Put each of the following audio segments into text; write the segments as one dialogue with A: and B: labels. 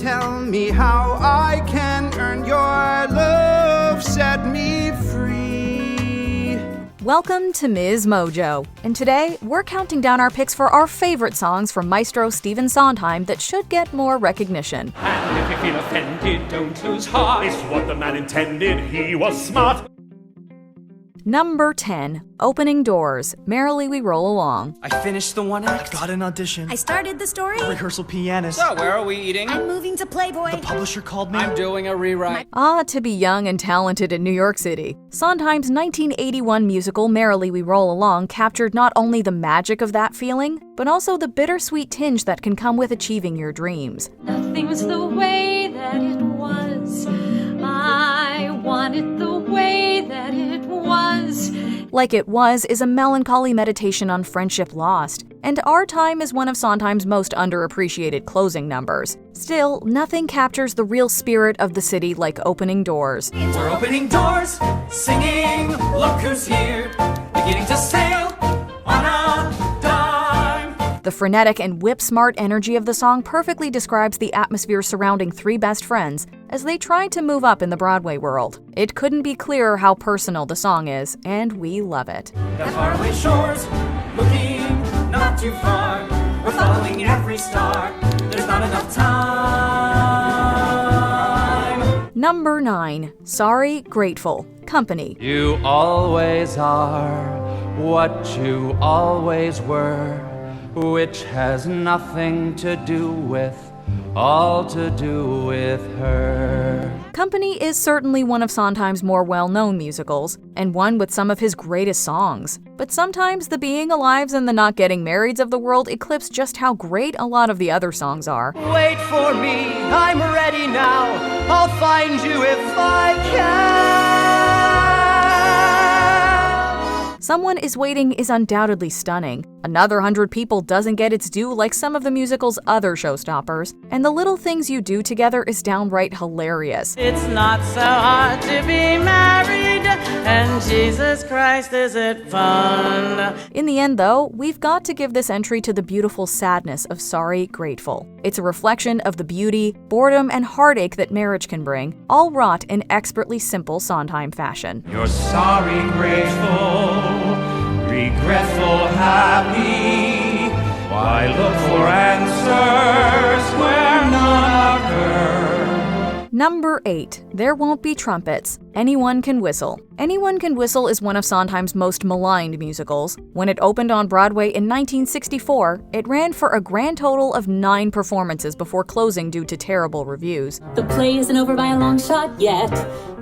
A: Tell me how I can earn your love, set me free.
B: Welcome to MsMojo, and today we're counting down our picks for our favorite songs from maestro Stephen Sondheim that should get more recognition.
C: And if you feel offended, don't lose heart. It's what the man intended, he was smart.
B: Number 10, Opening Doors, Merrily We Roll Along.
D: I finished the one act.
E: I've got an audition.
F: I started the story.
E: A rehearsal pianist.
D: So, where are we eating?
F: I'm moving to Playboy.
E: The publisher called me.
D: I'm doing a rewrite.
B: To be young and talented in New York City. Sondheim's 1981 musical Merrily We Roll Along captured not only the magic of that feeling, but also the bittersweet tinge that can come with achieving your dreams.
G: Nothing's the way that it was. I want it the way that it was.
B: Like It Was is a melancholy meditation on friendship lost, and Our Time is one of Sondheim's most underappreciated closing numbers. Still, nothing captures the real spirit of the city like Opening Doors.
D: We're opening doors, singing, look who's here, beginning to sail on a dime.
B: The frenetic and whip-smart energy of the song perfectly describes the atmosphere surrounding three best friends as they try to move up in the Broadway world. It couldn't be clearer how personal the song is, and we love it.
D: The faraway shores, looking not too far. We're following every star. There's not enough time.
B: Number 9, Sorry, Grateful, Company.
H: You always are what you always were, which has nothing to do with, all to do with her.
B: Company is certainly one of Sondheim's more well-known musicals, and one with some of his greatest songs. But sometimes the being alives and the not getting marrieds of the world eclipse just how great a lot of the other songs are.
H: Wait for me, I'm ready now. I'll find you if I can.
B: Someone Is Waiting is undoubtedly stunning. Another 100 People doesn't get its due like some of the musical's other showstoppers, and The Little Things You Do Together is downright hilarious.
I: It's not so hard to be married, and Jesus Christ, is it fun?
B: In the end, though, we've got to give this entry to the beautiful sadness of Sorry, Grateful. It's a reflection of the beauty, boredom, and heartache that marriage can bring, all wrought in expertly simple Sondheim fashion.
C: You're sorry, grateful, regretful, happy. Why look for answers where none occur?
B: Number 8, There Won't Be Trumpets, Anyone Can Whistle. Anyone Can Whistle is one of Sondheim's most maligned musicals. When it opened on Broadway in 1964, it ran for a grand total of 9 performances before closing due to terrible reviews.
G: The play isn't over by a long shot yet.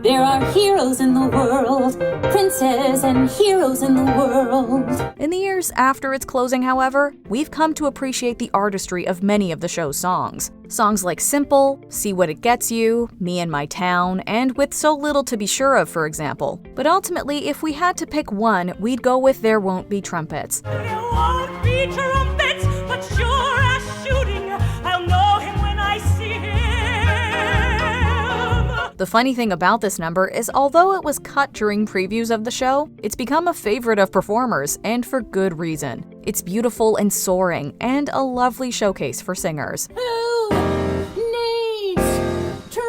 G: There are heroes in the world, princes and heroes in the world.
B: In the years after its closing, however, we've come to appreciate the artistry of many of the show's songs. Songs like Simple, See What It Gets You, Me and My Town, and With So Little to Be Sure Of, for example. But ultimately, if we had to pick one, we'd go with There Won't Be Trumpets.
G: There won't be trumpets, but sure as shooting, I'll know him when I see him.
B: The funny thing about this number is although it was cut during previews of the show, it's become a favorite of performers, and for good reason. It's beautiful and soaring, and a lovely showcase for singers.
G: Who needs trumpets?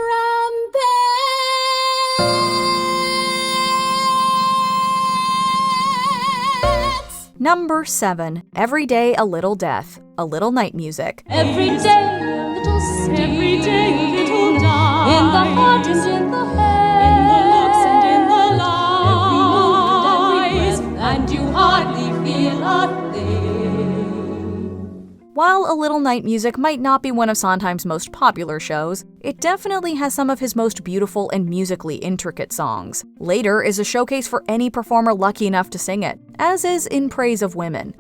B: Number 7, Every Day a Little Death, A Little Night Music.
G: Every day a little steam, every day a little die, in the heart and in the head, in the looks and in the lies, and you hardly feel a thing.
B: While A Little Night Music might not be one of Sondheim's most popular shows, it definitely has some of his most beautiful and musically intricate songs. Later is a showcase for any performer lucky enough to sing it, as is In Praise of Women.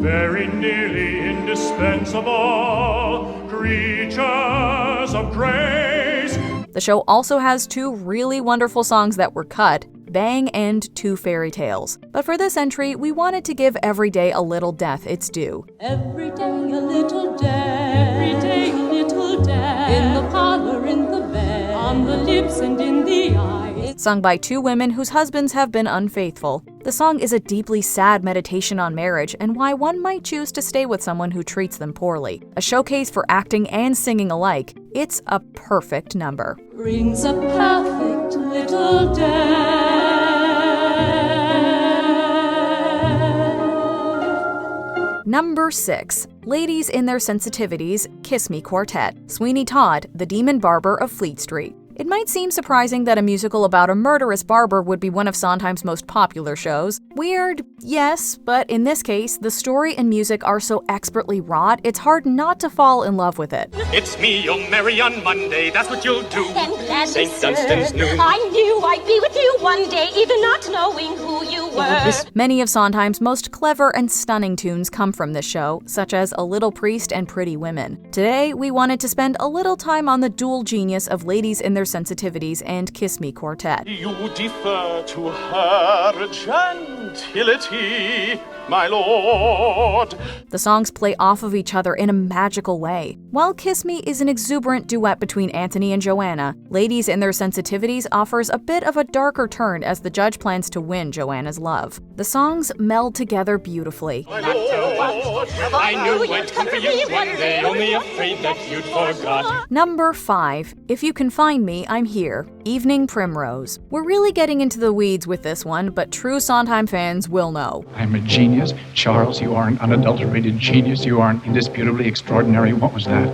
C: Very nearly indispensable creatures of grace.
B: The show also has 2 really wonderful songs that were cut, Bang and Two Fairy Tales. But for this entry, we wanted to give Every Day a Little Death its due.
G: Every day a little death, every day a little death, in the parlor, in the bed, on the lips and in the eyes.
B: sung by two women whose husbands have been unfaithful. The song is a deeply sad meditation on marriage and why one might choose to stay with someone who treats them poorly. A showcase for acting and singing alike, it's a perfect number.
G: Brings a perfect little day.
B: Number 6. Ladies in Their Sensitivities, Kiss Me Quartet, Sweeney Todd, the Demon Barber of Fleet Street. It might seem surprising that a musical about a murderous barber would be one of Sondheim's most popular shows. Weird, yes, but in this case, the story and music are so expertly wrought, it's hard not to fall in love with it.
C: It's me you'll marry on Monday, that's what you'll do.
F: Then gladly,
C: St.
F: sir,
C: Dunstan's noon.
F: I knew I'd be with you one day, even not knowing who you were.
B: Many of Sondheim's most clever and stunning tunes come from this show, such as A Little Priest and Pretty Women. Today, we wanted to spend a little time on the dual genius of Ladies in Their Sensitivities and Kiss Me Quartet.
C: You defer to her gentility, my lord.
B: The songs play off of each other in a magical way. While Kiss Me is an exuberant duet between Anthony and Joanna, Ladies in Their Sensitivities offers a bit of a darker turn as the judge plans to win Joanna's love. The songs meld together beautifully.
C: My lord, I knew I'd come for you one day, only afraid that you'd forgot.
B: Number 5. If You Can Find Me, I'm Here, Evening Primrose. We're really getting into the weeds with this one, but true Sondheim fans will know.
J: I'm a genius. Charles, you are an unadulterated genius. You are indisputably extraordinary. What was that?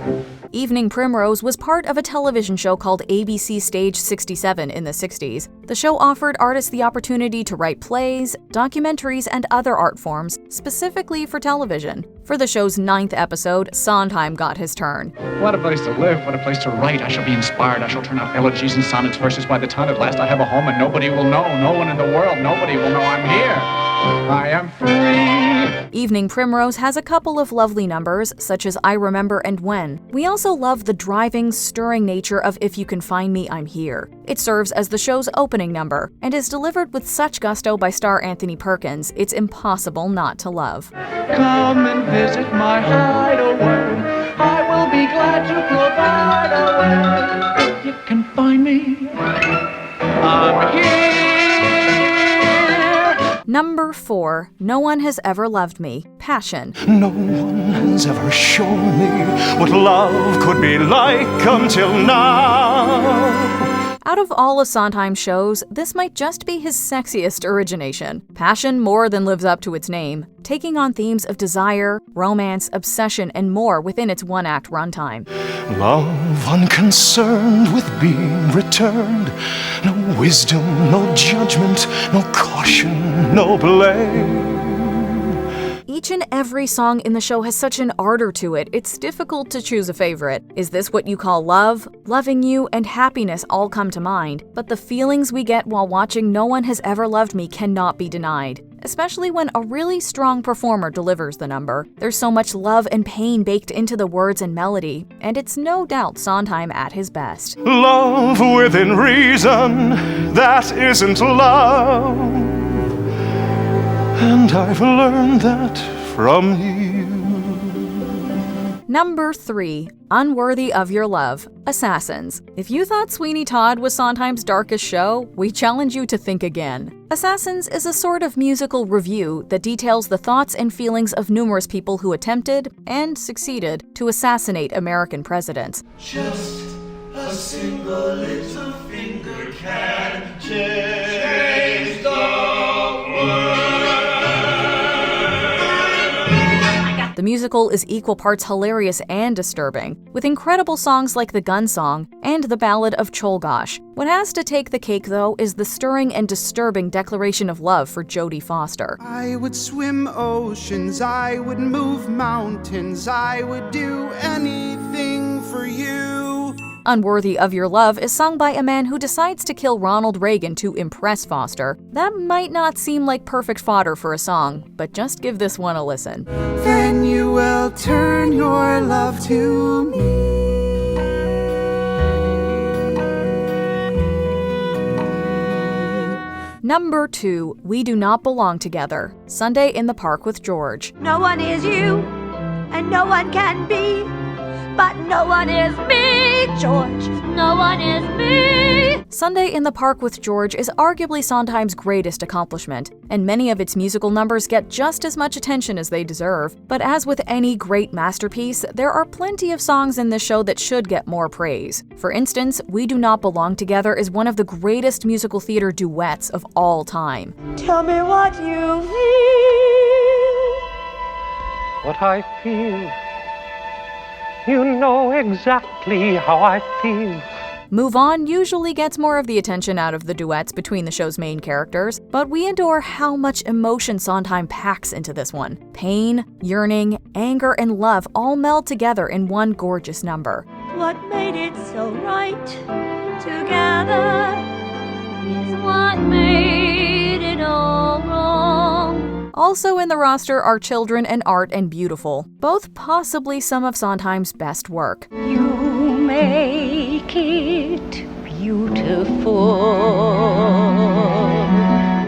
B: Evening Primrose was part of a television show called ABC Stage 67 in the 60s. The show offered artists the opportunity to write plays, documentaries, and other art forms, specifically for television. For the show's 9th episode, Sondheim got his turn.
J: What a place to live. What a place to write. I shall be inspired. I shall turn out elegies and sonnets, verses by the time at last I have a home and nobody will know. No one in the world. Nobody will know I'm here. I am free.
B: Evening Primrose has a couple of lovely numbers, such as I Remember and When. We also love the driving, stirring nature of If You Can Find Me, I'm Here. It serves as the show's opening number, and is delivered with such gusto by star Anthony Perkins, it's impossible not to love.
H: Come and visit my hideaway. I will be glad to provide a way. If you can find me, I'm here.
B: Number 4. No One Has Ever Loved Me, Passion.
A: No one has ever shown me what love could be like until now.
B: Out of all of Sondheim's shows, this might just be his sexiest origination. Passion more than lives up to its name, taking on themes of desire, romance, obsession, and more within its one-act runtime.
A: Love unconcerned with being returned. No wisdom, no judgment, no caution, no blame.
B: Each and every song in the show has such an ardor to it, it's difficult to choose a favorite. Is this what you call love? Loving You and happiness all come to mind, but the feelings we get while watching No One Has Ever Loved Me cannot be denied. Especially when a really strong performer delivers the number. There's so much love and pain baked into the words and melody, and it's no doubt Sondheim at his best.
A: Love within reason, that isn't love. And I've learned that from you.
B: Number 3. Unworthy of Your Love, Assassins. If you thought Sweeney Todd was Sondheim's darkest show, we challenge you to think again. Assassins is a sort of musical review that details the thoughts and feelings of numerous people who attempted, and succeeded, to assassinate American presidents.
D: Just a single little finger can change the world.
B: The musical is equal parts hilarious and disturbing, with incredible songs like the Gun Song and the Ballad of Cholgosh. What has to take the cake, though, is the stirring and disturbing declaration of love for Jodie Foster.
A: I would swim oceans, I would move mountains, I would do anything for you.
B: Unworthy of Your Love is sung by a man who decides to kill Ronald Reagan to impress Foster. That might not seem like perfect fodder for a song, but just give this one a listen.
A: Then you will turn your love to me.
B: Number 2. We Do Not Belong Together, Sunday in the Park with George.
F: No one is you, and no one can be, but no one is me, George. No one is me.
B: Sunday in the Park with George is arguably Sondheim's greatest accomplishment, and many of its musical numbers get just as much attention as they deserve. But as with any great masterpiece, there are plenty of songs in this show that should get more praise. For instance, We Do Not Belong Together is one of the greatest musical theater duets of all time.
K: Tell me what you feel.
C: What I feel. You know exactly how I feel.
B: Move On usually gets more of the attention out of the duets between the show's main characters, but we adore how much emotion Sondheim packs into this one. Pain, yearning, anger, and love all meld together in one gorgeous number.
K: What made it so right together is what made it all wrong.
B: Also in the roster are Children and Art and Beautiful, both possibly some of Sondheim's best work.
K: You make it beautiful.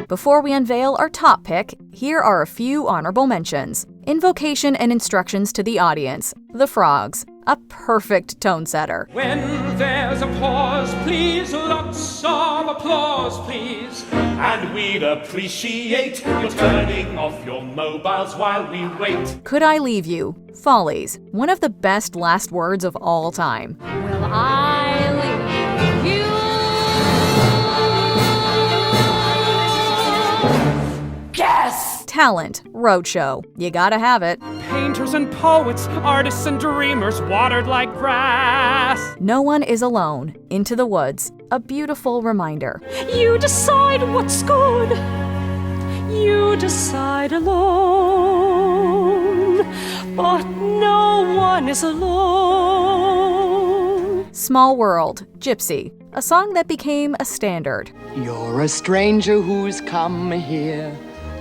B: Before we unveil our top pick, here are a few honorable mentions. Invocation and Instructions to the Audience, The Frogs, a perfect tone setter.
C: When there's a pause, please, lots of applause, please. And we'd appreciate you turning off your mobiles while we wait.
B: Could I Leave You? Follies, one of the best last words of all time.
K: Will I leave you?
B: Guess! Talent, Roadshow, you gotta have it.
C: Painters and poets, artists and dreamers, watered like grass.
B: No One Is Alone, Into the Woods, a beautiful reminder.
K: You decide what's good. You decide alone. But no one is alone.
B: Small World, Gypsy, a song that became a standard.
L: You're a stranger who's come here,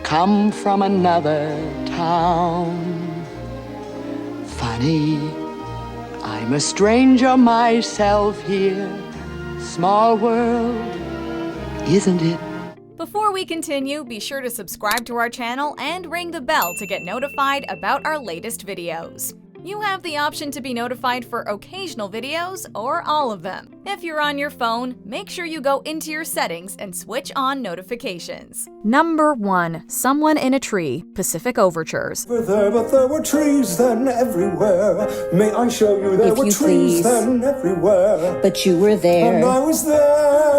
L: come from another town. Funny, I'm a stranger myself here. Small world, isn't it?
B: Before we continue, be sure to subscribe to our channel and ring the bell to get notified about our latest videos. You have the option to be notified for occasional videos or all of them. If you're on your phone, make sure you go into your settings and switch on notifications. Number 1, Someone in a Tree, Pacific Overtures.
M: But there were trees then everywhere. May I show you there were trees then everywhere.
N: But you were there.
M: And I was there.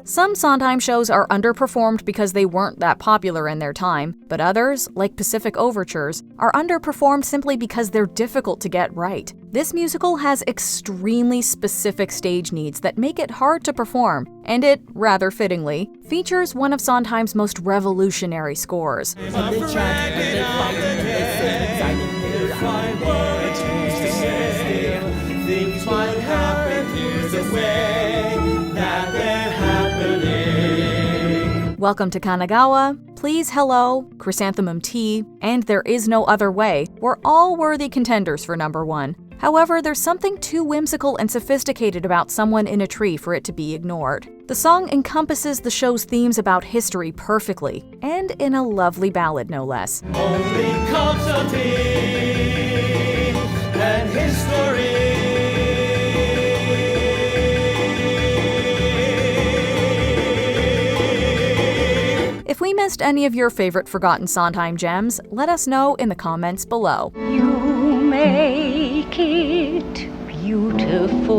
B: Some Sondheim shows are underperformed because they weren't that popular in their time, but others, like Pacific Overtures, are underperformed simply because they're difficult to get right. This musical has extremely specific stage needs that make it hard to perform, and it, rather fittingly, features one of Sondheim's most revolutionary scores. Welcome to Kanagawa, Please Hello, Chrysanthemum Tea, and There Is No Other Way were all worthy contenders for number 1. However, there's something too whimsical and sophisticated about Someone in a Tree for it to be ignored. The song encompasses the show's themes about history perfectly, and in a lovely ballad no less.
D: Only Constantine and history.
B: If we missed any of your favorite forgotten Sondheim gems, let us know in the comments below.
K: You make it beautiful.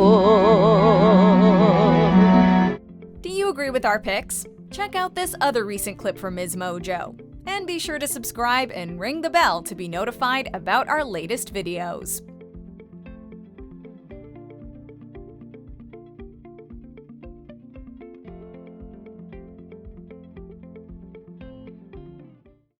B: Do you agree with our picks? Check out this other recent clip from MsMojo. And be sure to subscribe and ring the bell to be notified about our latest videos.